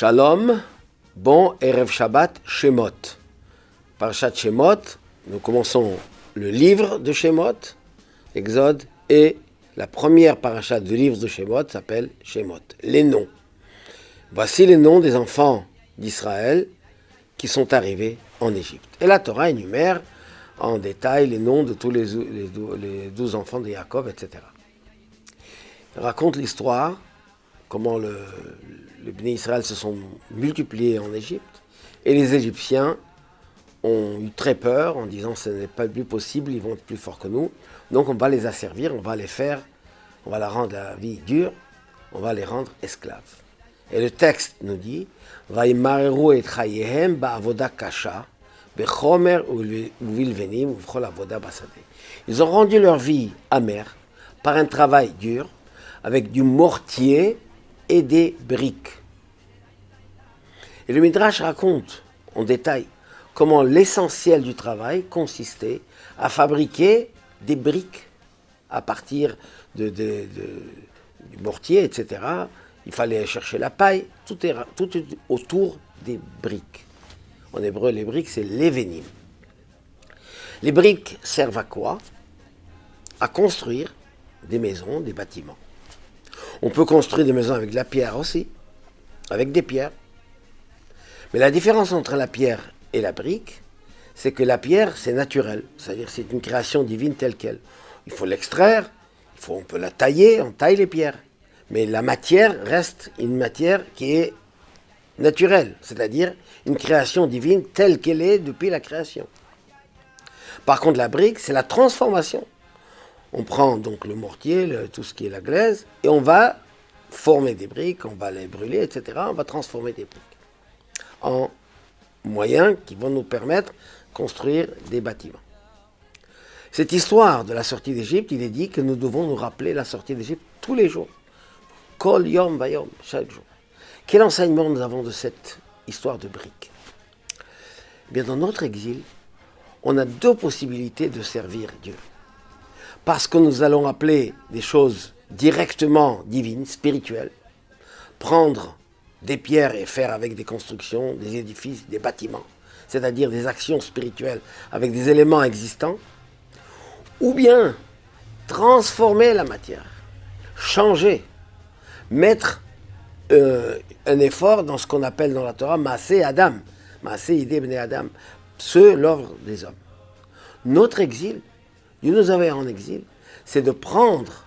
Shalom, bon Erev Shabbat, Shemot. Parashat Shemot, nous commençons le livre de Shemot, Exode, et la première parashat du livre de Shemot s'appelle Shemot, les noms. Voici les noms des enfants d'Israël qui sont arrivés en Égypte. Et la Torah énumère en détail les noms de tous les 12 enfants de Yaakov, etc. Il raconte l'histoire, comment les Bnei Israël se sont multipliés en Égypte, et les Égyptiens ont eu très peur en disant ce n'est pas plus possible, ils vont être plus forts que nous, donc on va les asservir, on va leur rendre la vie dure, on va les rendre esclaves. Et le texte nous dit Vaimareru et chayehem ba'avoda kasha bechomer uvilvenim uvchol avoda basade. Ils ont rendu leur vie amère par un travail dur avec du mortier et des briques. Et le Midrash raconte en détail comment l'essentiel du travail consistait à fabriquer des briques à partir du mortier, etc. Il fallait chercher la paille, tout est autour des briques. En hébreu, les briques, c'est levenim. Les briques servent à quoi? À construire des maisons, des bâtiments. On peut construire des maisons avec de la pierre aussi, avec des pierres. Mais la différence entre la pierre et la brique, c'est que la pierre, c'est naturel, c'est-à-dire c'est une création divine telle qu'elle. Il faut l'extraire, on peut la tailler, on taille les pierres. Mais la matière reste une matière qui est naturelle, c'est-à-dire une création divine telle qu'elle est depuis la création. Par contre, la brique, c'est la transformation. On prend donc le mortier, tout ce qui est la glaise, et on va former des briques, on va les brûler, etc. On va transformer des briques en moyens qui vont nous permettre de construire des bâtiments. Cette histoire de la sortie d'Égypte, il est dit que nous devons nous rappeler la sortie d'Égypte tous les jours. Kol yom vayom, chaque jour. Quel enseignement nous avons de cette histoire de briques? Eh bien, dans notre exil, on a deux possibilités de servir Dieu. Parce que nous allons appeler des choses directement divines, spirituelles, prendre des pierres et faire avec des constructions, des édifices, des bâtiments, c'est-à-dire des actions spirituelles avec des éléments existants, ou bien transformer la matière, changer, mettre un effort dans ce qu'on appelle dans la Torah Maaseh Adam, Maaseh Idei Bnei Adam, l'œuvre des hommes. Notre exil, Dieu nous avait en exil, c'est de prendre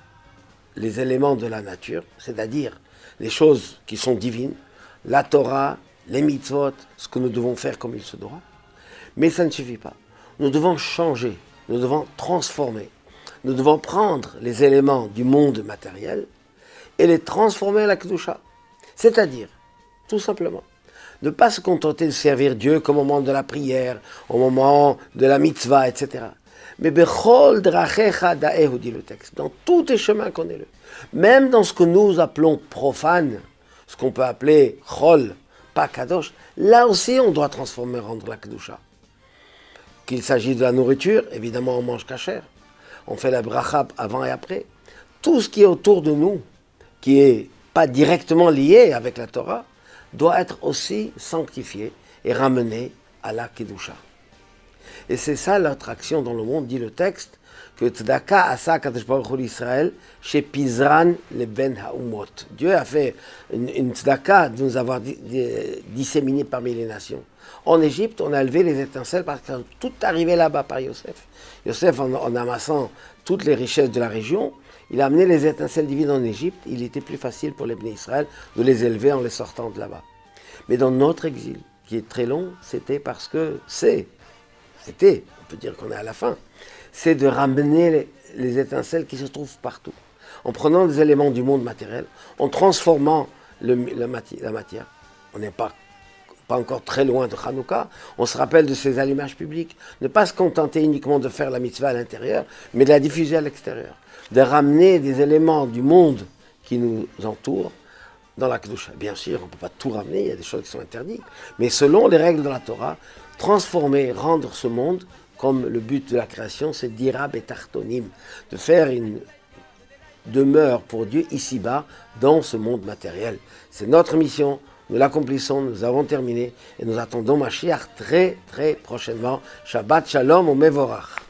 les éléments de la nature, c'est-à-dire les choses qui sont divines, la Torah, les mitzvot, ce que nous devons faire comme il se doit. Mais ça ne suffit pas. Nous devons changer, nous devons transformer. Nous devons prendre les éléments du monde matériel et les transformer à la Kedusha. C'est-à-dire, tout simplement, ne pas se contenter de servir Dieu comme au moment de la prière, au moment de la mitzvah, etc. Mais bechol drachecha da'ehu, dit le texte, dans tous tes chemins connais-le. Même dans ce que nous appelons profane, ce qu'on peut appeler chol, pas kadosh, là aussi on doit transformer, rendre la kedusha. Qu'il s'agisse de la nourriture, évidemment on mange kasher, on fait la bracha avant et après. Tout ce qui est autour de nous, qui n'est pas directement lié avec la Torah, doit être aussi sanctifié et ramené à la kedusha. Et c'est ça notre action dans le monde, dit le texte, que Tzedaka asa Kadosh Baruch Hu l'Israël chez Pizran le Ben Haumot. Dieu a fait une tzedaka de nous avoir disséminé parmi les nations. En Égypte, on a levé les étincelles parce que tout arrivait là-bas par Yosef. Yosef, en amassant toutes les richesses de la région, il a amené les étincelles divines en Égypte. Il était plus facile pour les Bnei Israël de les élever en les sortant de là-bas. Mais dans notre exil, qui est très long, c'était parce que on peut dire qu'on est à la fin, c'est de ramener les étincelles qui se trouvent partout. En prenant des éléments du monde matériel, en transformant la matière. On n'est pas encore très loin de Hanouka, on se rappelle de ces allumages publics. Ne pas se contenter uniquement de faire la mitzvah à l'intérieur, mais de la diffuser à l'extérieur. De ramener des éléments du monde qui nous entoure dans la Kedusha. Bien sûr, on ne peut pas tout ramener, il y a des choses qui sont interdites. Mais selon les règles de la Torah, transformer, rendre ce monde, comme le but de la création, c'est d'ira betartonim, de faire une demeure pour Dieu ici-bas, dans ce monde matériel. C'est notre mission, nous l'accomplissons, nous avons terminé et nous attendons Mashiach très très prochainement. Shabbat Shalom ou Mevorach.